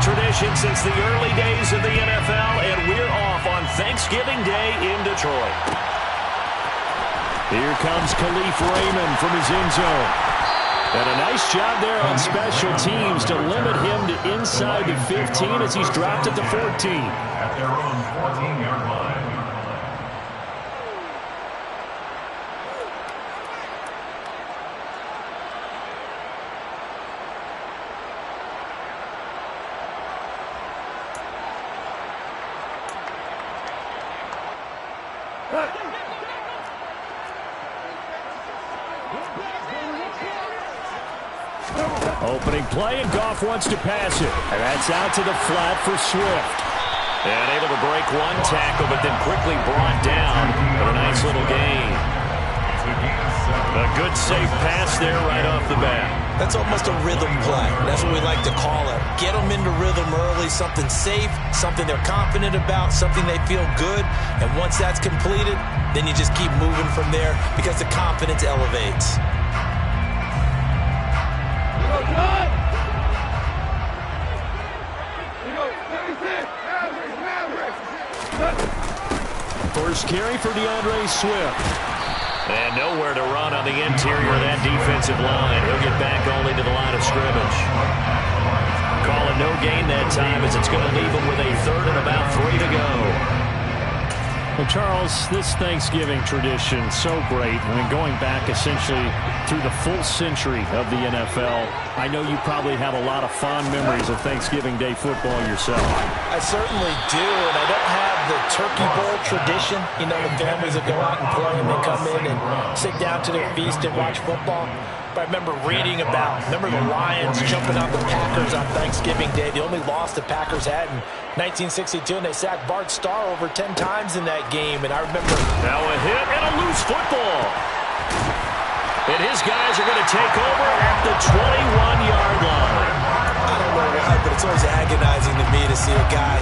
tradition since the early days of the NFL, and we're off on Thanksgiving Day in Detroit. Here comes Khalif Raymond from his end zone. And a nice job there on special teams to limit him to inside the 15 as he's dropped at the 14. At their own 14-yard line. Opening play, and Goff wants to pass it. And that's out to the flat for Swift. And able to break one tackle, but then quickly brought down for a nice little gain. A good, safe pass there right off the bat. That's almost a rhythm play. That's what we like to call it. Get them into rhythm early, something safe, something they're confident about, something they feel good. And once that's completed, then you just keep moving from there because the confidence elevates. First carry for DeAndre Swift. And nowhere to run on the interior of that defensive line. He'll get back only to the line of scrimmage. Call it no gain that time as it's going to leave him with a third and about 3 to go. Well, Charles, this Thanksgiving tradition, so great. I mean, going back essentially through the full century of the NFL, I know you probably have a lot of fond memories of Thanksgiving Day football yourself. I certainly do, and I don't have the Turkey Bowl tradition. You know, the families that go out and play and they come in and sit down to their feast and watch football. But I remember reading about, remember the Lions jumping on the Packers on Thanksgiving Day. The only loss the Packers had in 1962, and they sacked Bart Starr over 10 times in that game. And I remember... Now a hit and a loose football. And his guys are going to take over at the 21-yard line. I don't know why, but it's always agonizing to me to see a guy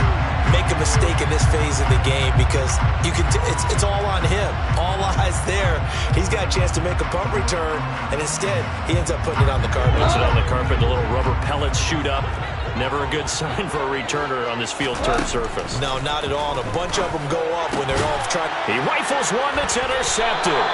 make a mistake in this phase of the game because you can. It's all on him. All eyes there. He's got a chance to make a punt return, and instead he ends up putting it on the carpet. Puts it on the carpet. The little rubber pellets shoot up. Never a good sign for a returner on this field-turn surface. No, not at all. And a bunch of them go up when they're all trying. He rifles one that's intercepted.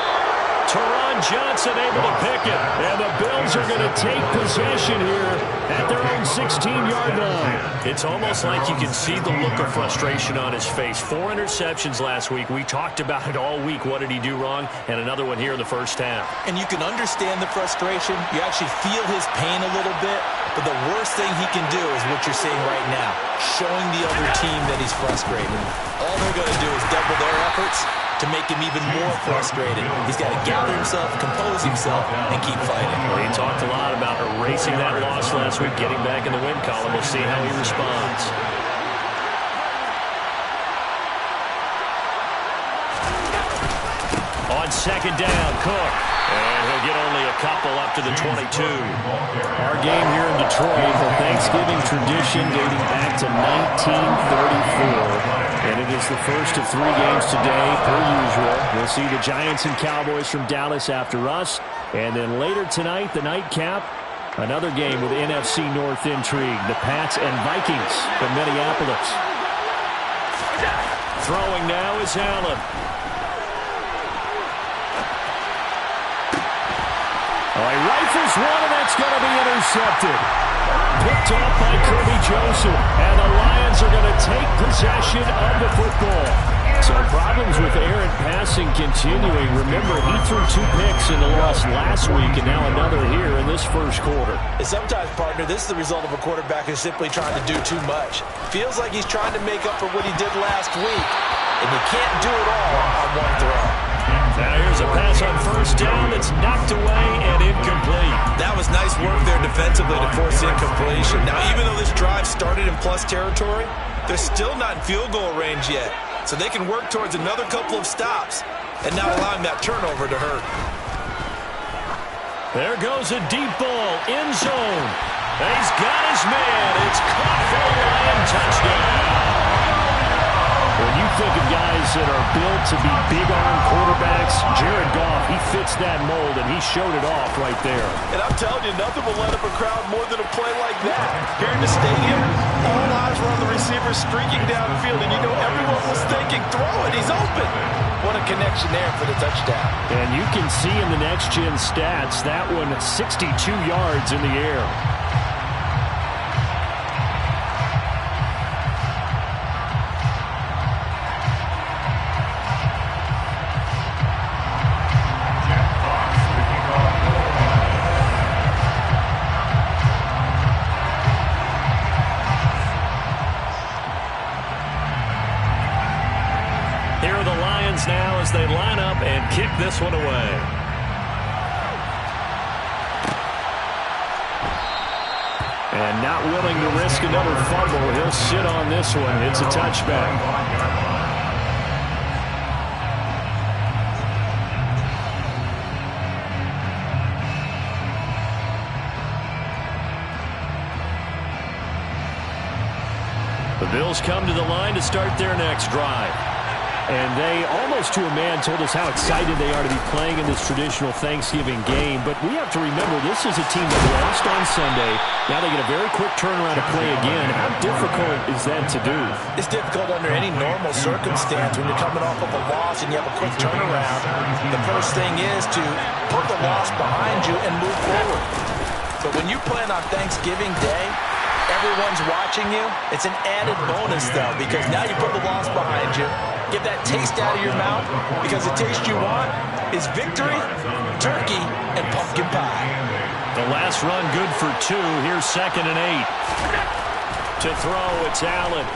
Teron Johnson able to pick it. And the Bills are going to take possession here at their own 16-yard line. It's almost like you can see the look of frustration on his face. 4 interceptions last week. We talked about it all week. What did he do wrong? And another one here in the first half. And you can understand the frustration. You actually feel his pain a little bit. But the worst thing he can do is what you're seeing right now, showing the other team that he's frustrated. All they're going to do is double their efforts to make him even more frustrated. He's got to gather himself, compose himself, and keep fighting. Well, he talked a lot about erasing that loss last week, getting back in the win column. We'll see how he responds. On second down, Cook. And he'll get only a couple up to the 22. Our game here in Detroit, the Thanksgiving tradition dating back to 1934. And it is the first of 3 games today, per usual. We'll see the Giants and Cowboys from Dallas after us. And then later tonight, the nightcap, another game with NFC North intrigue. The Pats and Vikings from Minneapolis. Throwing now is Allen. Oh, he rifles one, and that's going to be intercepted. Picked off by Kirby Joseph, and the Lions are going to take possession of the football. So problems with errant passing continuing. Remember, he threw 2 picks in the loss last week, and now another here in this first quarter. And sometimes, partner, this is the result of a quarterback who's simply trying to do too much. Feels like he's trying to make up for what he did last week, and you can't do it all on one throw. Now here's a pass on first down that's knocked away and incomplete. That was nice work there defensively to force incompletion. Now, even though this drive started in plus territory, they're still not in field goal range yet. So they can work towards another couple of stops and not allowing that turnover to hurt. There goes a deep ball, end zone. He's got his man. It's caught for a Lion touchdown. When you think of guys that are built to be big-arm quarterbacks, Jared Goff, he fits that mold, and he showed it off right there. And I'm telling you, nothing will let up a crowd more than a play like that. Here in the stadium, all eyes were on the receiver streaking downfield, and you know everyone was thinking, throw it, he's open. What a connection there for the touchdown. And you can see in the next-gen stats, that one 62 yards in the air. Here are the Lions now as they line up and kick this one away. And not willing to risk another fumble, he'll sit on this one. It's a touchback. The Bills come to the line to start their next drive. And they, almost to a man, told us how excited they are to be playing in this traditional Thanksgiving game. But we have to remember, this is a team that lost on Sunday. Now they get a very quick turnaround to play again. How difficult is that to do? It's difficult under any normal circumstance when you're coming off of a loss and you have a quick turnaround. The first thing is to put the loss behind you and move forward. But when you play on Thanksgiving Day, everyone's watching you. It's an added bonus, though, because now you put the loss behind you. Get that taste out of your mouth, because the taste you want is victory, turkey, and pumpkin pie. The last run good for 2. Here's 2nd and 8. To throw, it's Allen.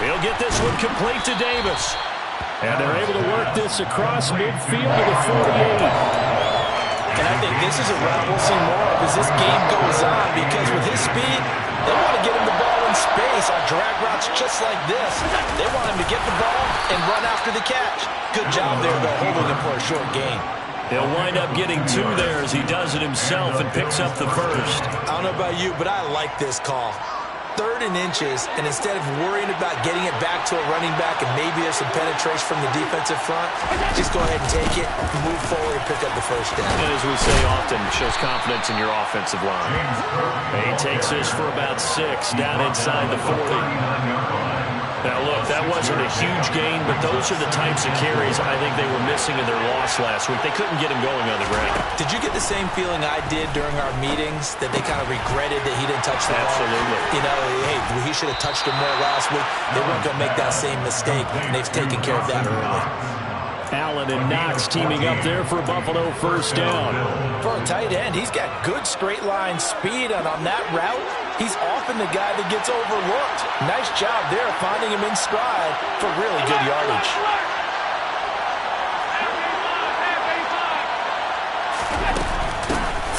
He'll get this one complete to Davis. And they're able to work this across midfield to the 48. And I think this is a route we'll see more of as this game goes on, because with his speed, they want to get him the ball in space on drag routes just like this. They want him to get the ball and run after the catch. Good job there, though, holding him for a short gain. He'll wind up getting 2 there as he does it himself and picks up the first. I don't know about you, but I like this call. 3rd and inches, and instead of worrying about getting it back to a running back and maybe there's some penetration from the defensive front, just go ahead and take it, move forward, and pick up the first down. And as we say often, shows confidence in your offensive line. He takes this for about 6 down inside the 40. Now, look, that wasn't a huge gain, but those are the types of carries I think they were missing in their loss last week. They couldn't get him going on the ground. Did you get the same feeling I did during our meetings, that they kind of regretted that he didn't touch the ball? Absolutely. You know, hey, he should have touched him more last week. They weren't going to make that same mistake, and they've taken care of that early. Allen and Knox teaming up there for Buffalo first down. For a tight end, he's got good straight line speed, and on that route, he's often the guy that gets overlooked. Nice job there finding him in stride for really good yardage.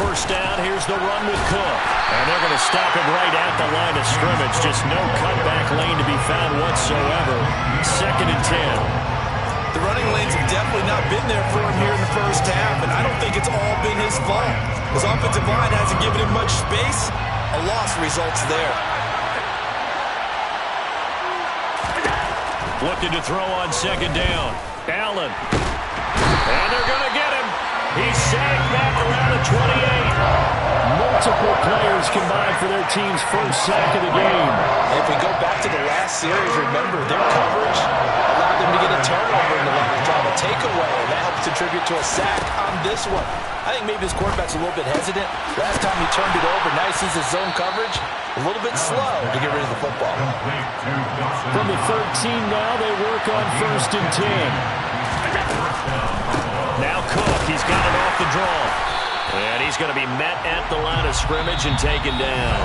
First down, here's the run with Cook. And they're going to stop him right at the line of scrimmage. Just no cutback lane to be found whatsoever. 2nd and 10. The running lanes have definitely not been there for him here in the first half, and I don't think it's all been his fault. His offensive line hasn't given him much space. A loss results there. Looking to throw on 2nd down. Allen. And they're going to get him. He's sacked back around the 28. Multiple players combined for their team's first sack of the game. If we go back to the last series, remember, their coverage allowed them to get a turnover in the last drive, a takeaway, and that helps contribute to a sack on this one. I think maybe his quarterback's a little bit hesitant. Last time he turned it over, now he sees his zone coverage a little bit slow to get rid of the football. From the 13 now, they work on 1st and 10. Now Cook, he's got it off the draw. And he's going to be met at the line of scrimmage and taken down.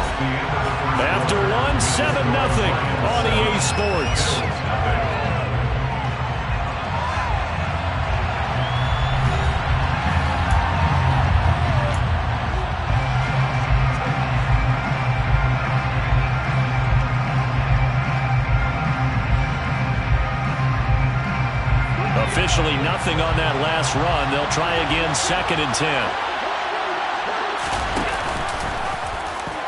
After one, 7-0 on EA Sports. Officially nothing on that last run. They'll try again, 2nd and 10.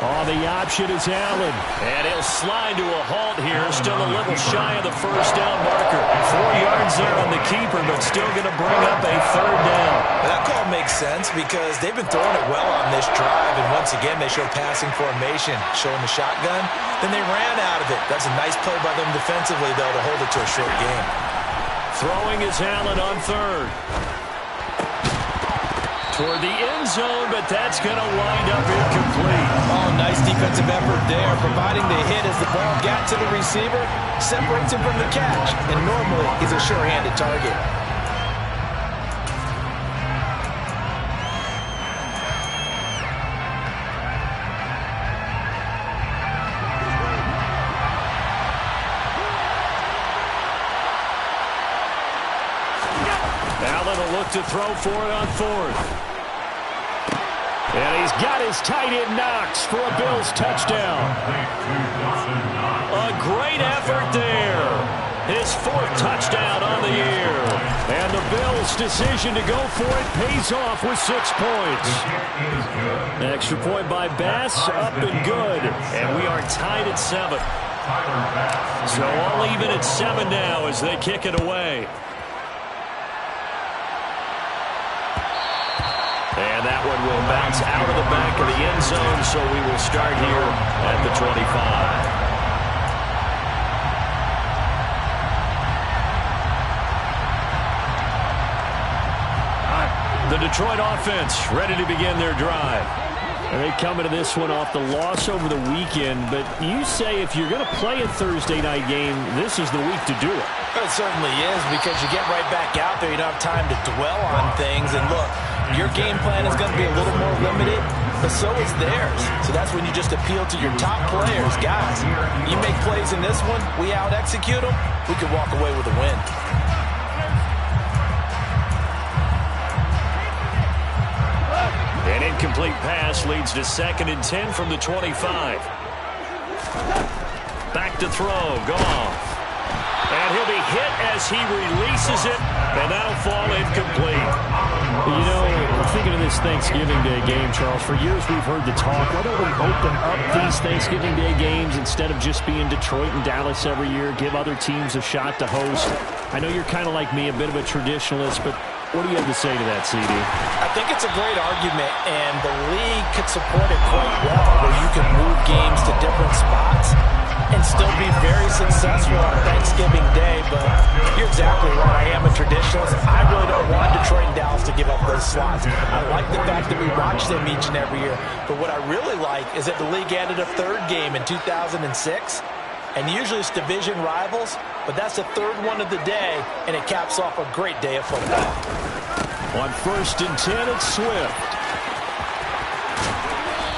Oh, the option is Allen. And he'll slide to a halt here. Still a little shy of the first down marker. 4 yards there on the keeper, but still going to bring up a third down. That call makes sense because they've been throwing it well on this drive. And once again, they show passing formation, showing the shotgun. Then they ran out of it. That's a nice play by them defensively, though, to hold it to a short game. Throwing is Allen on third. Toward the end zone, but that's going to wind up incomplete. Oh, nice defensive effort there, providing the hit as the ball got to the receiver, separates him from the catch, and normally he's a sure-handed target. Allen will look to throw for it on fourth. And he's got his tight end Knox for a Bills touchdown. A great effort there. His 4th touchdown on the year. And the Bills' decision to go for it pays off with 6 points. An extra point by Bass, up and good. And we are tied at 7. So all even at 7 now as they kick it away. And that one will bounce out of the back of the end zone, so we will start here at the 25. The Detroit offense ready to begin their drive. And they come into this one off the loss over the weekend, but you say if you're going to play a Thursday night game, this is the week to do it. It certainly is, because you get right back out there. You don't have time to dwell on things. And look, your game plan is going to be a little more limited, but so is theirs. So that's when you just appeal to your top players. Guys, you make plays in this one, we out-execute them, we could walk away with a win. An incomplete pass leads to 2nd and 10 from the 25. Back to throw, Goff. And he'll be hit as he releases it, and that'll fall incomplete. You know, thinking of this Thanksgiving Day game, Charles, for years we've heard the talk, why don't we open up these Thanksgiving Day games instead of just being Detroit and Dallas every year, give other teams a shot to host? I know you're kind of like me, a bit of a traditionalist, but what do you have to say to that, CD? I think it's a great argument, and the league could support it quite well, where you can move games to different spots and still be very successful on Thanksgiving Day. But you're exactly right. I am a traditionalist. I really don't want Detroit and Dallas to give up those slots. I like the fact that we watch them each and every year. But what I really like is that the league added a 3rd game in 2006. And usually it's division rivals, but that's the 3rd one of the day, and it caps off a great day of football. On 1st and 10, it's Swift.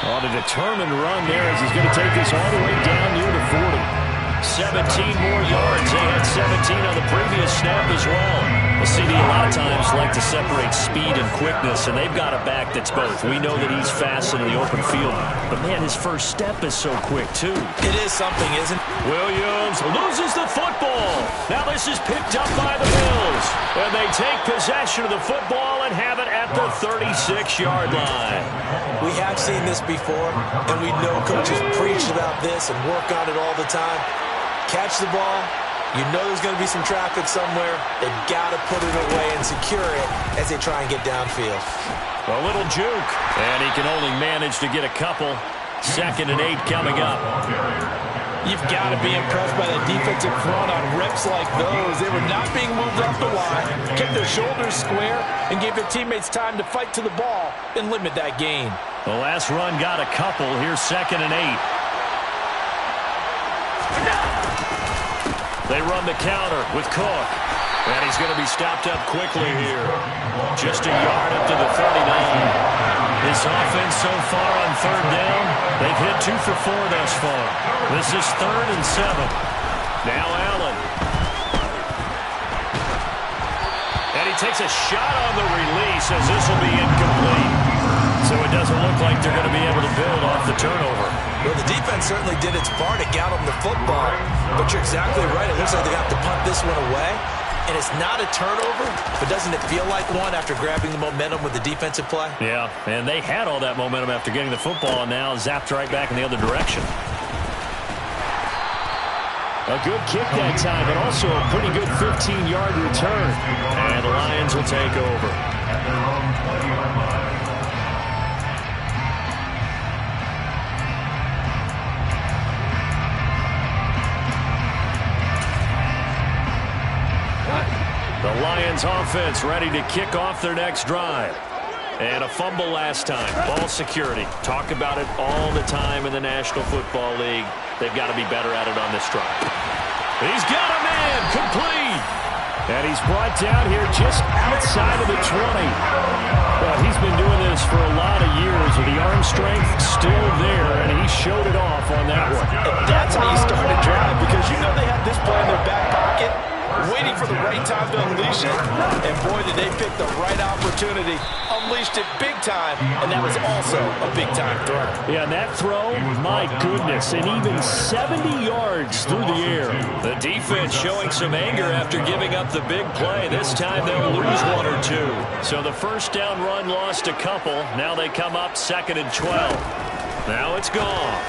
On a determined run there as he's going to take this all the way down near the 40. 17 more yards. They had 17 on the previous snap as well. The CD a lot of times like to separate speed and quickness, and they've got a back that's both. We know that he's fast in the open field, but man, his first step is so quick too. It is something, isn't it? Williams loses the football. Now this is picked up by the Bills, and they take possession of the football and have it at the 36-yard line. We have seen this before, and we know coaches preach about this and work on it all the time. Catch the ball. You know there's going to be some traffic somewhere. They've got to put it away and secure it as they try and get downfield. A little juke, and he can only manage to get a couple. 2nd and 8 coming up. You've got to be impressed by the defensive front on rips like those. They were not being moved off the line, kept their shoulders square, and gave their teammates time to fight to the ball and limit that gain. The last run got a couple. Here's 2nd and 8. They run the counter with Cook. And he's going to be stopped up quickly here. Just a yard up to the 39. This offense so far on 3rd down, they've hit 2 for 4 thus far. This is 3rd and 7. Now Allen. And he takes a shot on the release as this will be incomplete. So it doesn't look like they're going to be able to build off the turnover. Well, the defense certainly did its part to get them the football. But you're exactly right. It looks like they got to punt this one away. And it's not a turnover, but doesn't it feel like one after grabbing the momentum with the defensive play? Yeah, and they had all that momentum after getting the football, and now zapped right back in the other direction. A good kick that time, but also a pretty good 15-yard return. And the Lions will take over. At their own 20-yard line. The Lions offense ready to kick off their next drive. And a fumble last time. Ball security. Talk about it all the time in the National Football League. They've got to be better at it on this drive. He's got a man. Complete. And he's brought down here just outside of the 20. But he's been doing this for a lot of years with the arm strength still there, and he showed it off on that one. And that's how you start a drive, because you know they have this play in their back pocket, waiting for the right time to unleash it. And boy, did they pick the right opportunity. Unleashed it big time, and that was also a big-time throw. Yeah, and that throw, my goodness, and even 70 yards through the air. The defense showing some anger after giving up the big play. This time they'll lose one or two. So the first down run lost a couple. Now they come up 2nd and 12. Now it's gone.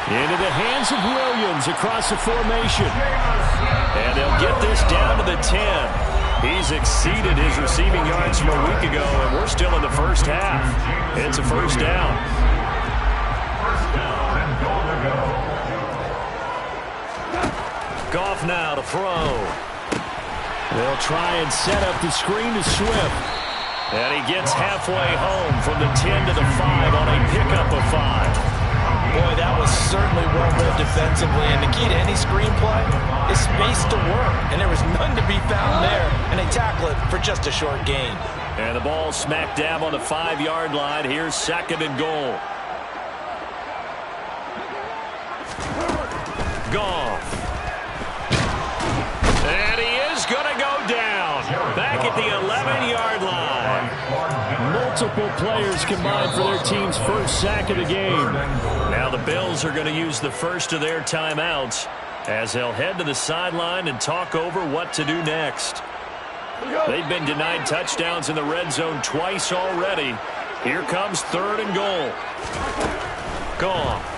Into the hands of Williams across the formation. And they'll get this down to the 10. He's exceeded his receiving yards from a week ago, and we're still in the first half. It's a first down. First down and goal to go. Goff now to throw. They'll try and set up the screen to Swift. And he gets halfway home from the 10 to the 5 on a pickup of 5. Boy, that was certainly well read defensively, and the key to any screenplay is space to work, and there was none to be found there, and they tackle it for just a short gain. And the ball smack dab on the 5-yard line. Here's 2nd and goal. Goff. And he is going to go down. Back at the 11-yard line. Multiple players combined for their team's first sack of the game. Now the Bills are going to use the first of their timeouts as they'll head to the sideline and talk over what to do next. They've been denied touchdowns in the red zone twice already. Here comes 3rd and goal. Goff.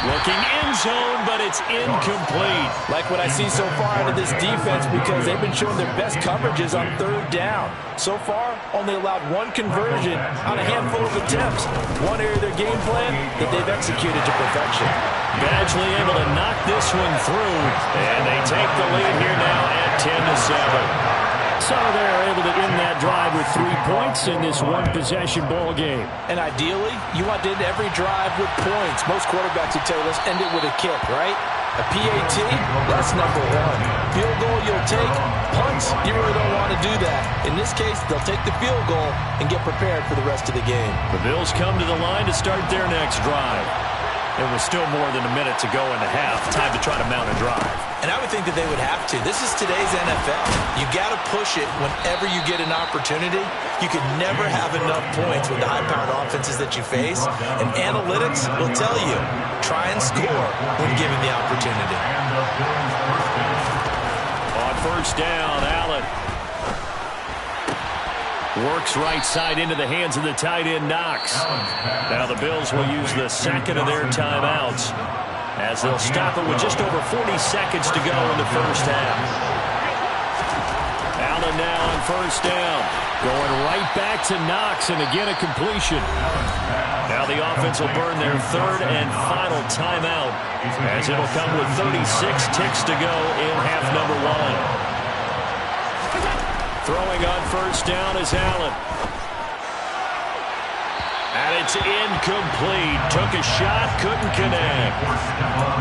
Looking end zone, but it's incomplete. Like what I see so far out of this defense, because they've been showing their best coverages on 3rd down. So far, only allowed one conversion on a handful of attempts. One area of their game plan that they've executed to perfection. Badgley able to knock this one through, and they take the lead here now at 10-7. So they're able to end that drive with 3 points in this one-possession ball game. And ideally, you want to end every drive with points. Most quarterbacks would tell you, let's end it with a kick, right? A PAT, that's number 1. Field goal you'll take. Punts, you really don't want to do that. In this case, they'll take the field goal and get prepared for the rest of the game. The Bills come to the line to start their next drive. It was still more than a minute to go in the half. Time to try to mount a drive. And I would think that they would have to. This is today's NFL. You got to push it whenever you get an opportunity. You could never have enough points with the high-powered offenses that you face. And analytics will tell you, try and score when given the opportunity. On first down, Allen works right side into the hands of the tight end, Knox. Now the Bills will use the 2nd of their timeouts as they'll stop it with just over 40 seconds to go in the first half. Allen now on first down. Going right back to Knox, and again a completion. Now the offense will burn their 3rd and final timeout as it'll come with 36 ticks to go in half number 1. Throwing on first down is Allen. And it's incomplete. Took a shot, couldn't connect.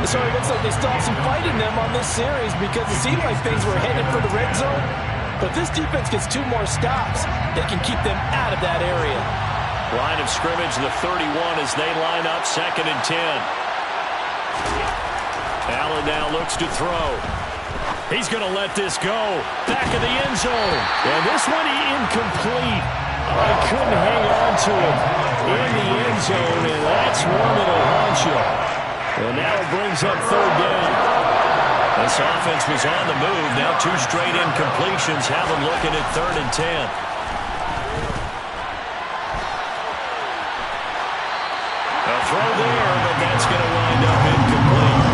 So it looks like they still have some fight in them on this series, because it seemed like things were headed for the red zone. But this defense gets 2 more stops. They can keep them out of that area. Line of scrimmage, the 31 as they line up 2nd and 10. Allen now looks to throw. He's going to let this go. Back of the end zone. And this one incomplete. I couldn't hang on to it in the end zone, and that's one that'll haunt you. And now it brings up 3rd down. This offense was on the move. Now 2 straight incompletions have them looking at 3rd and 10. A throw there, but that's going to wind up incomplete.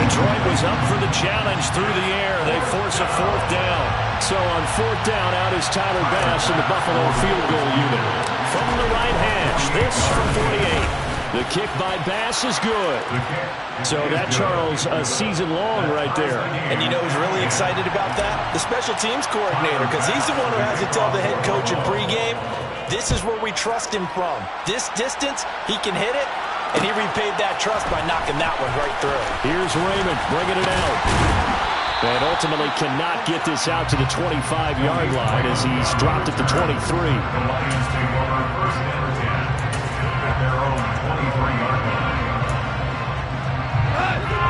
Detroit was up for the challenge through the air. They force a 4th down. So on 4th down, out is Tyler Bass in the Buffalo field goal unit. From the right hash, this from 48. The kick by Bass is good. So that, Charles, a season long right there. And you know who's really excited about that? The special teams coordinator, because he's the one who has to tell the head coach in pregame, this is where we trust him from. This distance, he can hit it, and he repaid that trust by knocking that one right through. Here's Raymond bringing it out. And ultimately cannot get this out to the 25-yard line as he's dropped at the 23. The Lions take over 1st and 10 at their own 23-yard line.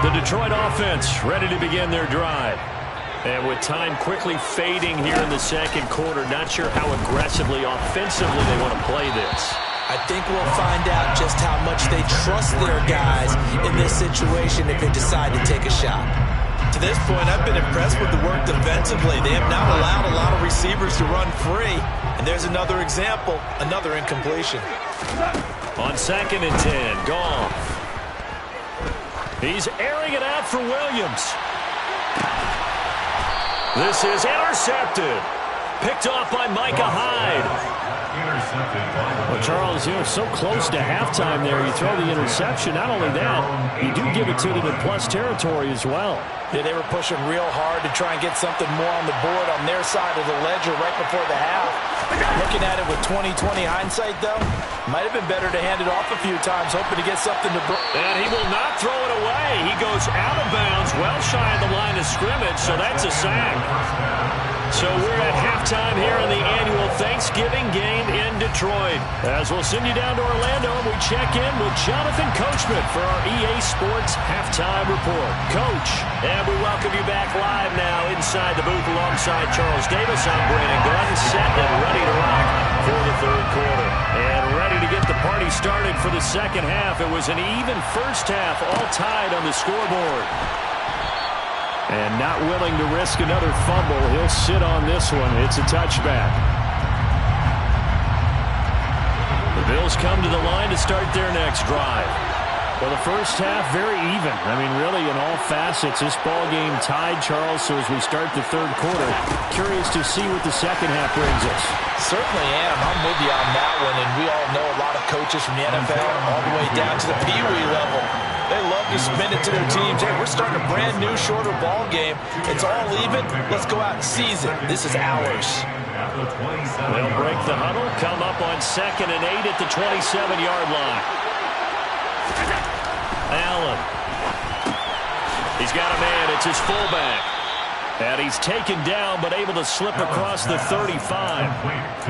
The Detroit offense ready to begin their drive. And with time quickly fading here in the 2nd quarter, not sure how aggressively, offensively they want to play this. I think we'll find out just how much they trust their guys in this situation if they decide to take a shot. To this point, I've been impressed with the work defensively. They have not allowed a lot of receivers to run free. And there's another example, another incompletion. On 2nd and 10, Goff. He's airing it out for Williams. This is intercepted. Picked off by Micah Hyde. Well, Charles, you're so close to halftime there. You throw the interception. Not only that, you do give it to them in plus territory as well. Yeah, they were pushing real hard to try and get something more on the board on their side of the ledger right before the half. Looking at it with 20/20 hindsight, though, might have been better to hand it off a few times, hoping to get something to... And he will not throw it away. He goes out of bounds, well shy of the line of scrimmage, so that's a sack. So we're at halftime here in the annual Thanksgiving game in Detroit. As we'll send you down to Orlando, and we check in with Jonathan Coachman for our EA Sports Halftime Report. Coach, and we welcome you back live now inside the booth alongside Charles Davis. I'm Brandon Gunn, set and ready to rock for the 3rd quarter. And ready to get the party started for the 2nd half. It was an even first half, all tied on the scoreboard. And not willing to risk another fumble. He'll sit on this one. It's a touchback. The Bills come to the line to start their next drive. Well, the first half, very even. I mean, really, in all facets, this ball game tied, Charles. So as we start the 3rd quarter, curious to see what the 2nd half brings us. Certainly am. I'm with you on that one. And we all know a lot of coaches from the NFL all the way down to the Pee Wee level. They love to spin it to their teams. Hey, we're starting a brand new, shorter ball game. It's all even. Let's go out and seize it. This is ours. They'll break the huddle, come up on 2nd and 8 at the 27-yard line. Allen. He's got a man. It's his fullback. And he's taken down, but able to slip across the 35.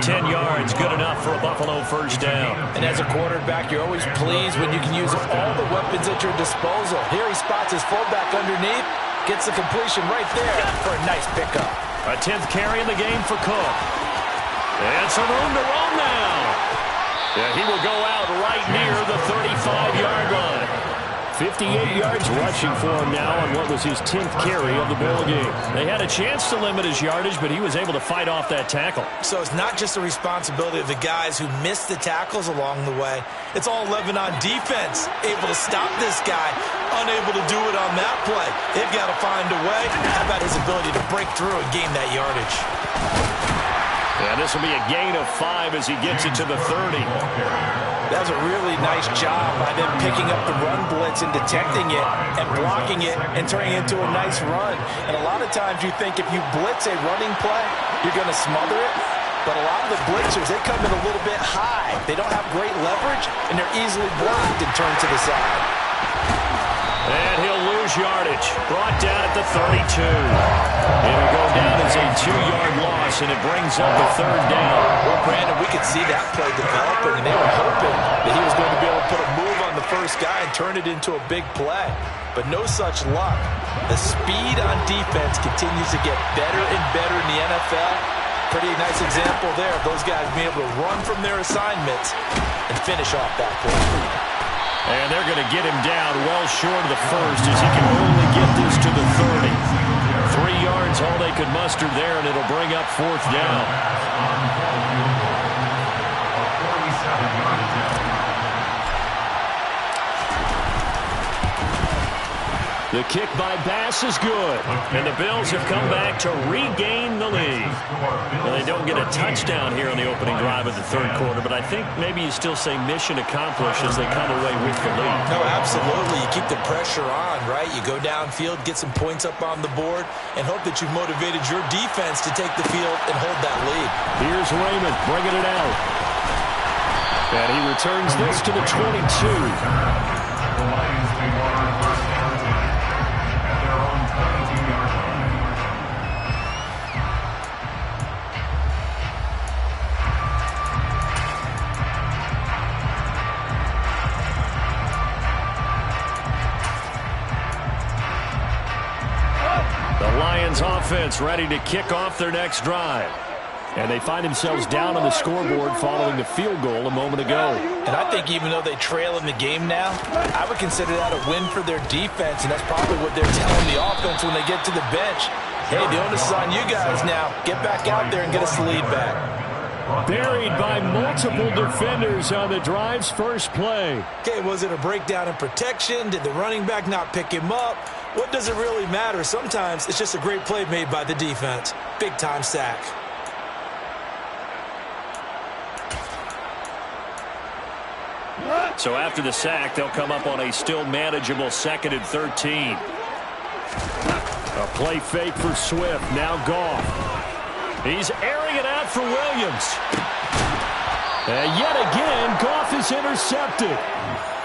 10 yards, good enough for a Buffalo first down. And as a quarterback, you're always pleased when you can use all the weapons at your disposal. Here he spots his fullback underneath, gets the completion right there for a nice pickup. A 10th carry in the game for Cook. And some room to roam now. Yeah, he will go out right near the 35-yard line. 58 yards rushing for him now on what was his 10th carry of the ball game. They had a chance to limit his yardage, but he was able to fight off that tackle. So it's not just the responsibility of the guys who missed the tackles along the way. It's all 11 on defense, able to stop this guy, unable to do it on that play. They've got to find a way. How about his ability to break through and gain that yardage? Yeah, this will be a gain of 5 as he gets it to the 30. That was a really nice job by them picking up the run blitz and detecting it and blocking it and turning it into a nice run. And a lot of times you think if you blitz a running play, you're going to smother it. But a lot of the blitzers, they come in a little bit high. They don't have great leverage, and they're easily blocked and turned to the side. And he'll lose yardage. Brought down at the 32. It'll go down as a 2-yard loss, and it brings up a 3rd down. Well, Brandon, we could see that play developing, and they were hoping that he was going to be able to put a move on the first guy and turn it into a big play. But no such luck. The speed on defense continues to get better and better in the NFL. Pretty nice example there of those guys being able to run from their assignments and finish off that play. And they're going to get him down well short of the first as he can only get this to the 30. 3 yards, all they could muster there, and it'll bring up 4th down. The kick by Bass is good, and the Bills have come back to regain the lead. Well, they don't get a touchdown here on the opening drive of the 3rd quarter, but I think maybe you still say mission accomplished as they come away with the lead. No, absolutely. You keep the pressure on, right? You go downfield, get some points up on the board, and hope that you've motivated your defense to take the field and hold that lead. Here's Raymond bringing it out. And he returns this to the 22. The Lions take over first down at their own 22-yard line. The Lions offense ready to kick off their next drive. And they find themselves down on the scoreboard following the field goal a moment ago. And I think even though they trail in the game now, I would consider that a win for their defense, and that's probably what they're telling the offense when they get to the bench. Hey, the onus is on you guys now. Get back out there and get us the lead back. Buried by multiple defenders on the drive's first play. Okay, was it a breakdown in protection? Did the running back not pick him up? What does it really matter? Sometimes it's just a great play made by the defense. Big-time sack. So after the sack, they'll come up on a still manageable 2nd and 13. A play fake for Swift. Now Goff. He's airing it out for Williams. And yet again, Goff is intercepted.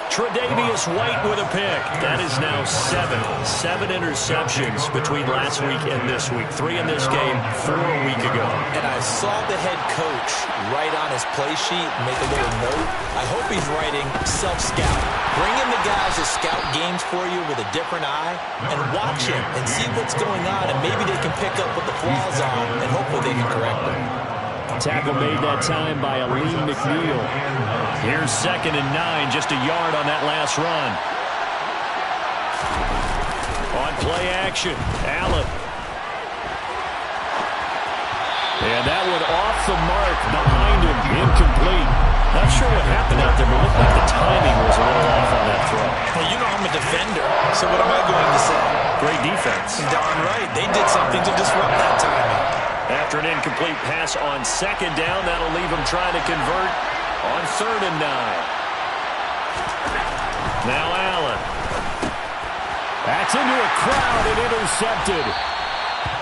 Tre'Davious White with a pick. That is now 7 interceptions between last week and this week. 3 in this game, 4 a week ago. And I saw the head coach write on his play sheet, make a little note. I hope he's writing self-scout. Bring in the guys that scout games for you with a different eye and watch it and see what's going on, and maybe they can pick up what the flaws are, and hopefully they can correct them. Tackle made that time by Aleem McNeil. Here's 2nd and 9, just a yard on that last run. On play action, Allen. And that one off the mark behind him, incomplete. Not sure what happened out there, but it looked like the timing was a little off on that throw. Well, you know I'm a defender, so what am I going to say? Great defense. Darn right. They did something to disrupt that timing. After an incomplete pass on 2nd down, that'll leave him trying to convert on 3rd and 9. Now Allen. That's into a crowd and intercepted.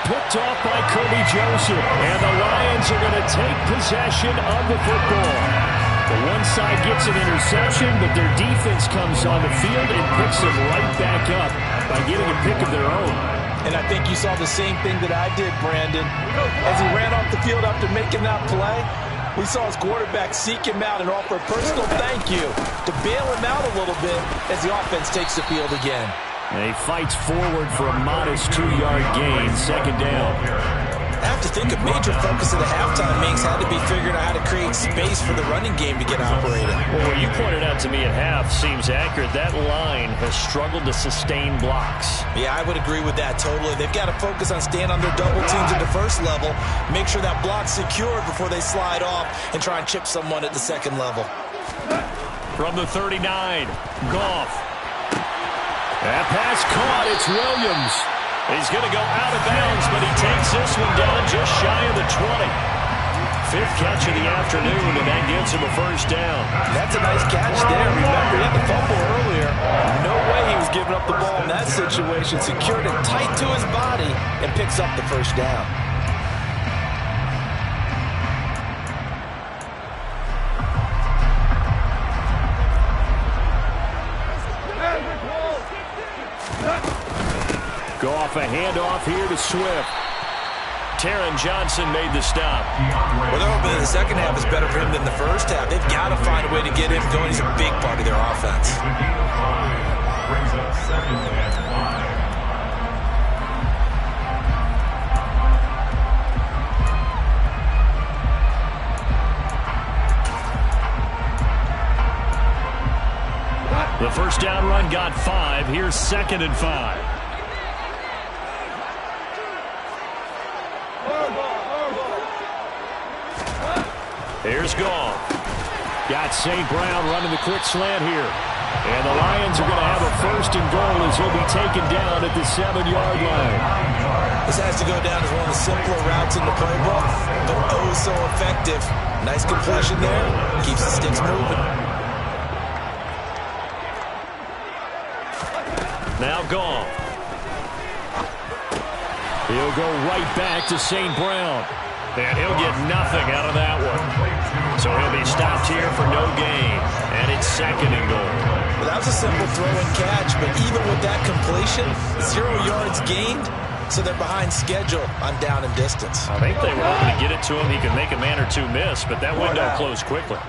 Picked off by Kirby Joseph. And the Lions are going to take possession of the football. The one side gets an interception, but their defense comes on the field and picks them right back up by getting a pick of their own. And I think you saw the same thing that I did, Brandon. As he ran off the field after making that play, we saw his quarterback seek him out and offer a personal thank you to bail him out a little bit as the offense takes the field again. And he fights forward for a modest 2-yard gain, 2nd down. I have to think a major focus of the halftime meetings had to be figuring out how to create space for the running game to get operated. Well, what you pointed out to me at half seems accurate. That line has struggled to sustain blocks. Yeah, I would agree with that totally. They've got to focus on staying on their double teams at the first level, make sure that block's secured before they slide off and try and chip someone at the 2nd level. From the 39, Goff. That pass caught. It's Williams. He's going to go out of bounds, but he takes this one down just shy of the 20. 5th catch of the afternoon, and that gets him a 1st down. That's a nice catch there. Remember, he had the fumble earlier. No way he was giving up the ball in that situation. Secured it tight to his body and picks up the 1st down. Goff, a handoff here to Swift. Taron Johnson made the stop. Well, they're hoping that the second half is better for him than the first half. They've got to find a way to get him going. He's a big part of their offense. Brings up 2nd and 5. The first down run got 5. Here's 2nd and 5. Here's Goff. Got St. Brown running the quick slant here. And the Lions are going to have a 1st and goal as he'll be taken down at the 7-yard line. This has to go down as one of the simpler routes in the playbook, but oh so effective. Nice completion there. Keeps the sticks moving. Now Goff. He'll go right back to St. Brown. And he'll get nothing out of that one. So he'll be stopped here for no gain. And it's 2nd and goal. Well, that was a simple throw and catch, but even with that completion, 0 yards gained, so they're behind schedule on down and distance. I think they were hoping to get it to him. He could make a man or two miss, but that window closed quickly.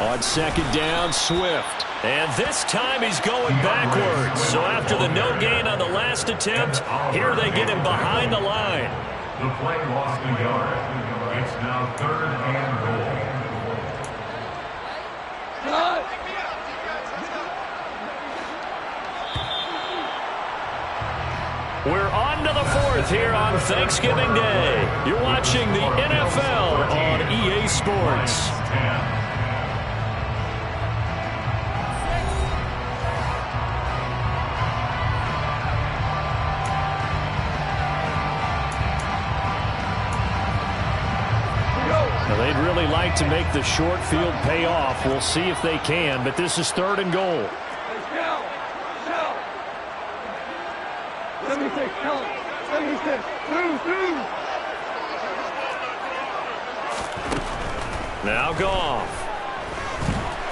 On 2nd down, Swift. And this time he's going backwards. So after the no gain on the last attempt, here they get him behind the line. The play lost a yard. It's now 3rd and goal. We're on to the 4th here on Thanksgiving Day. You're watching the NFL on EA Sports. Now, they'd really like to make the short field pay off. We'll see if they can, but this is 3rd and goal. Now Goff.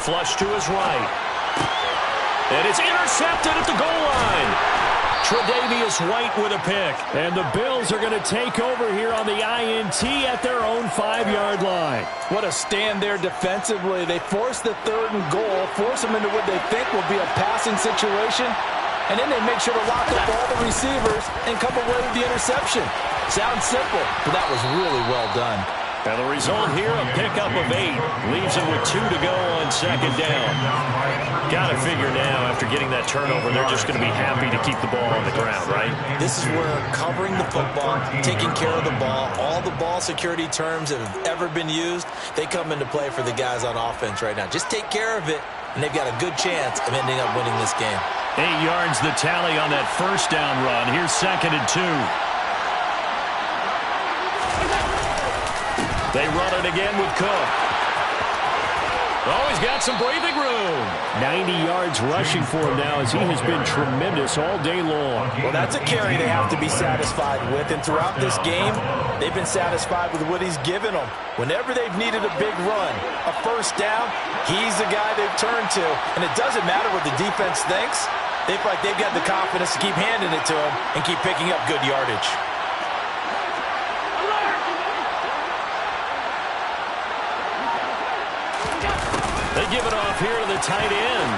Flush to his right. And it's intercepted at the goal line. Tre'Davious White with a pick. And the Bills are going to take over here on the INT at their own 5-yard line. What a stand there defensively. They force the 3rd and goal, force them into what they think will be a passing situation, and then they make sure to lock up all the receivers and come away with the interception. Sounds simple, but that was really well done. And the result here, a pickup of 8. Leaves it with 2 to go on 2nd down. Got to figure now, after getting that turnover, they're just going to be happy to keep the ball on the ground, right? This is where covering the football, taking care of the ball, all the ball security terms that have ever been used, they come into play for the guys on offense right now. Just take care of it, and they've got a good chance of ending up winning this game. 8 yards the tally on that 1st down run. Here's 2nd and 2. They run it again with Cook. Oh, he's got some breathing room. 90 yards rushing for him now as he has been tremendous all day long. Well, that's a carry they have to be satisfied with. And throughout this game, they've been satisfied with what he's given them. Whenever they've needed a big run, a 1st down, he's the guy they've turned to. And it doesn't matter what the defense thinks. They feel like they've got the confidence to keep handing it to him and keep picking up good yardage. They give it off here to the tight end.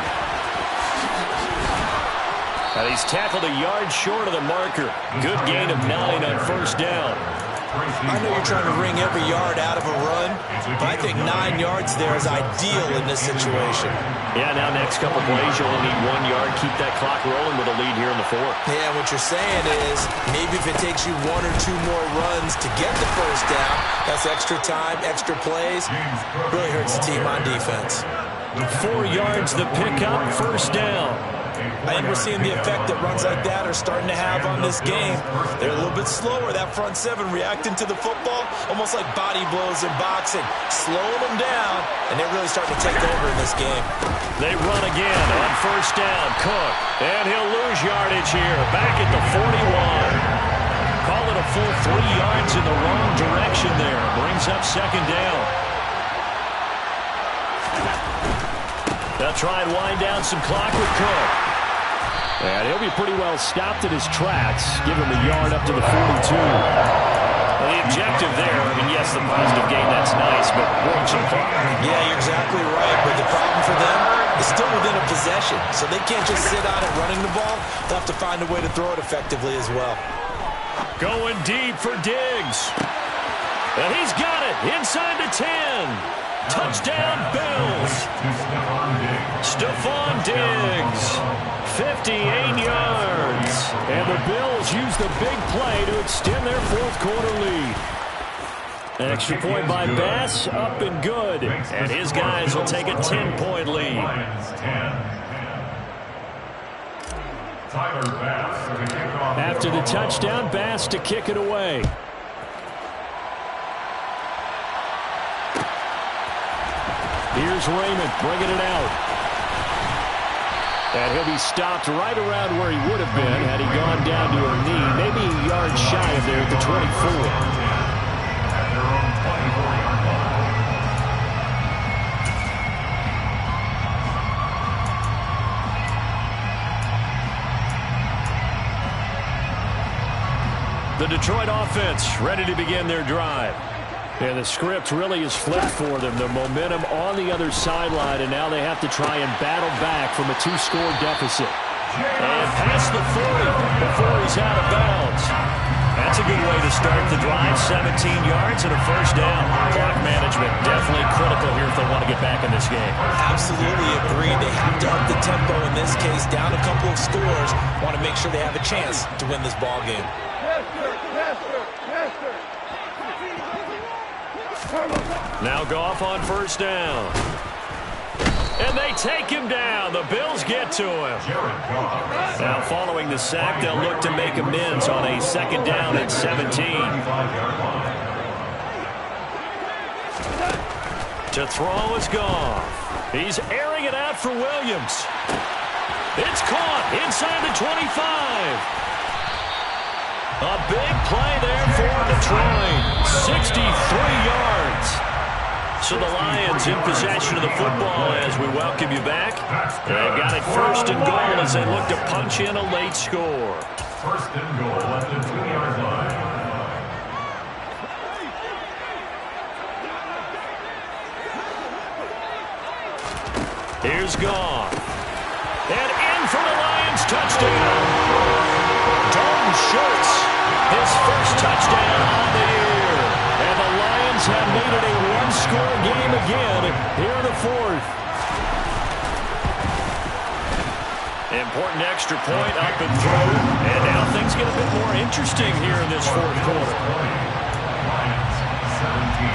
And he's tackled a yard short of the marker. Good gain of 9 on 1st down. I know you're trying to wring every yard out of a run, but I think 9 yards there is ideal in this situation. Yeah, now next couple plays, you only need 1 yard. Keep that clock rolling with a lead here in the 4th. Yeah, what you're saying is maybe if it takes you 1 or 2 more runs to get the 1st down, that's extra time, extra plays. Really hurts the team on defense. 4 yards the pickup, 1st down. I think we're seeing the effect that runs like that are starting to have on this game. They're a little bit slower, that front 7 reacting to the football, almost like body blows in boxing, slowing them down, and they're really starting to take over in this game. They run again on 1st down, Cook, and he'll lose yardage here, back at the 41. Call it a full 3 yards in the wrong direction there, brings up 2nd down. They'll try and wind down some clock with Cook. And he'll be pretty well stopped in his tracks. Give him a yard up to the 42. Well, the objective there, I mean, yes, the positive gain, that's nice, but work some clock. Yeah, you're exactly right. But the problem for them is still within a possession. So they can't just sit on it running the ball. They'll have to find a way to throw it effectively as well. Going deep for Diggs. And he's got it inside the 10. Touchdown, Bills. Stephon Diggs, 58 yards. And the Bills use the big play to extend their fourth-quarter lead. An extra point by Bass, up and good. And his guys will take a 10-point lead. After the touchdown, Bass to kick it away. Here's Raymond bringing it out. And he'll be stopped right around where he would have been had he gone down to a knee, maybe a yard shy of there at the 24. The Detroit offense ready to begin their drive. And the script really is flipped for them. The momentum on the other sideline, and now they have to try and battle back from a 2-score deficit. And past the 40 before he's out of bounds. That's a good way to start the drive. 17 yards and a first down. Clock management definitely critical here if they want to get back in this game. Absolutely agree. They have to up the tempo in this case. Down a couple of scores. Want to make sure they have a chance to win this ball game. Now Goff on first down. And they take him down. The Bills get to him. Now following the sack, they'll look to make amends on a second down at 17. To throw is Goff. He's airing it out for Williams. It's caught inside the 25. A big play there for Detroit. 63 yards. So the Lions in possession of the football as we welcome you back. They've got it first and goal as they look to punch in a late score. First and goal at the 2-yard line. Here's Goff. And in for the Lions touchdown. Dalton Schultz, his first touchdown on the year. And the Lions have made it a one-score game again here in the fourth. Important extra point up and through. And now things get a bit more interesting here in this fourth quarter.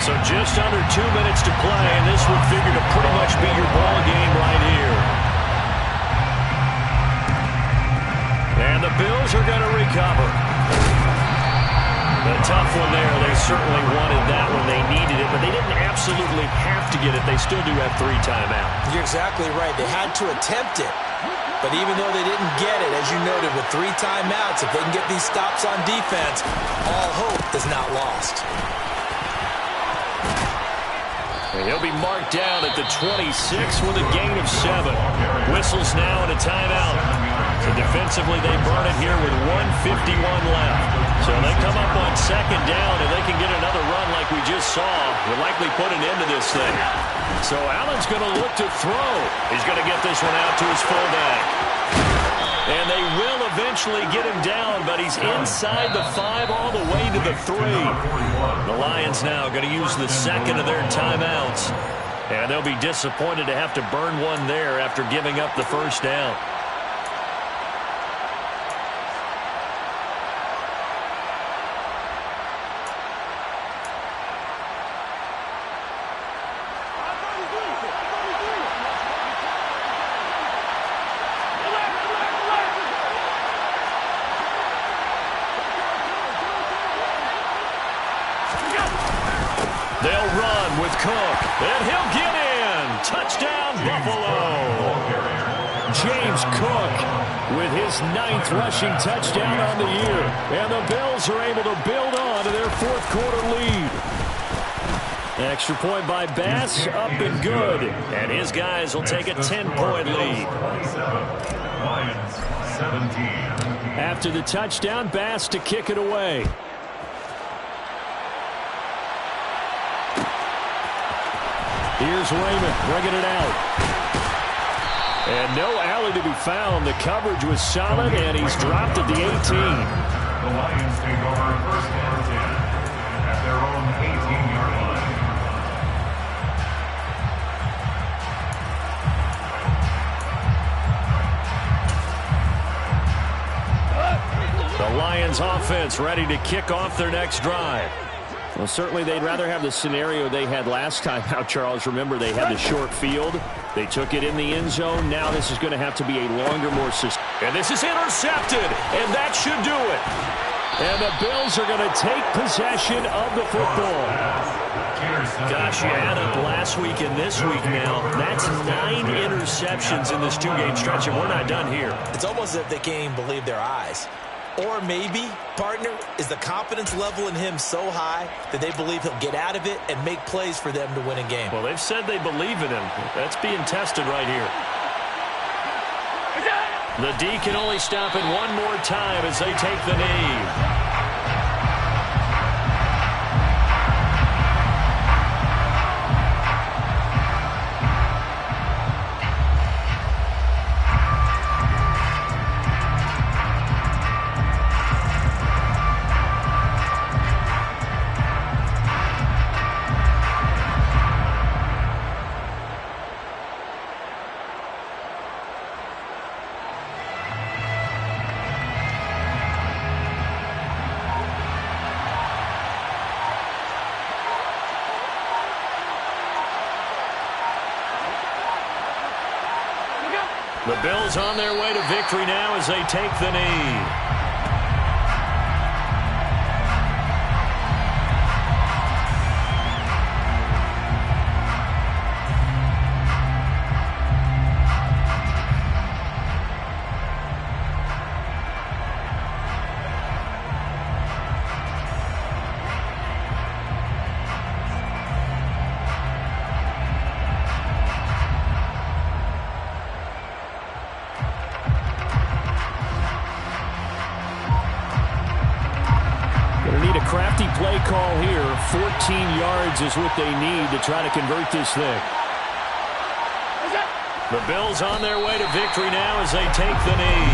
So just under 2 minutes to play, and this would figure to pretty much be your ball game right here. And the Bills are going to recover. A tough one there. They certainly wanted that when they needed it, but they didn't absolutely have to get it. They still do have 3 timeouts. You're exactly right. They had to attempt it. But even though they didn't get it, as you noted, with 3 timeouts, if they can get these stops on defense, all hope is not lost. And he'll be marked down at the 26 with a gain of 7. Whistles now and a timeout. So defensively, they burn it here with 1:51 left. So they come up on second down, and they can get another run like we just saw. Will likely put an end to this thing. So Allen's going to look to throw. He's going to get this one out to his fullback. And they will eventually get him down, but he's inside the 5 all the way to the 3. The Lions now going to use the second of their timeouts. And they'll be disappointed to have to burn one there after giving up the first down. They'll run with Cook, and he'll get in. Touchdown, Buffalo. James Cook with his 9th rushing touchdown on the year. And the Bills are able to build on to their fourth quarter lead. Extra point by Bass, up and good. And his guys will take a 10-point lead. Lions 17. After the touchdown, Bass to kick it away. Here's Raymond bringing it out. And no alley to be found. The coverage was solid, and he's dropped at the 18. The Lions take over first and 10 at their own 18-yard line. Lions offense ready to kick off their next drive. Well, certainly they'd rather have the scenario they had last time out, Charles. Remember, they had the short field. They took it in the end zone. Now this is going to have to be a longer, more sustained. And this is intercepted, and that should do it. And the Bills are going to take possession of the football. Gosh, you add up last week and this week now. That's 9 interceptions in this 2-game stretch, and we're not done here. It's almost as if they can't even believe their eyes. Or maybe, partner, is the confidence level in him so high that they believe he'll get out of it and make plays for them to win a game. Well, they've said they believe in him. That's being tested right here. The D can only stop it one more time as they take the knee. The Bills on their way to victory now as they take the knee. Crafty play call here. 14 yards is what they need to try to convert this thing. The Bills on their way to victory now as they take the knee.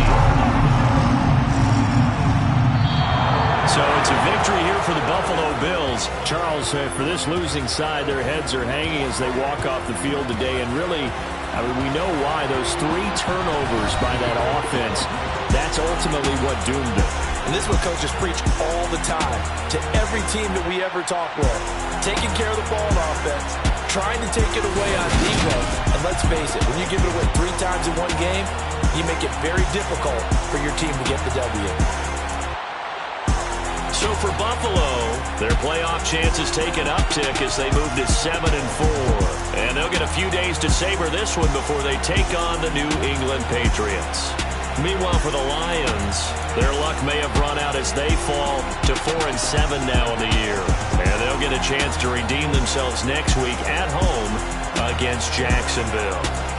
So it's a victory here for the Buffalo Bills. Charles, for this losing side, their heads are hanging as they walk off the field today. And really, I mean, we know why. Those 3 turnovers by that offense, that's ultimately what doomed them. And this is what coaches preach all the time to every team that we ever talk with. Taking care of the ball on offense, trying to take it away on defense. And let's face it, when you give it away 3 times in one game, you make it very difficult for your team to get the W. So for Buffalo, their playoff chances take an uptick as they move to 7-4. And they'll get a few days to savor this one before they take on the New England Patriots. Meanwhile, for the Lions, their luck may have run out as they fall to 4-7 now in the year. And they'll get a chance to redeem themselves next week at home against Jacksonville.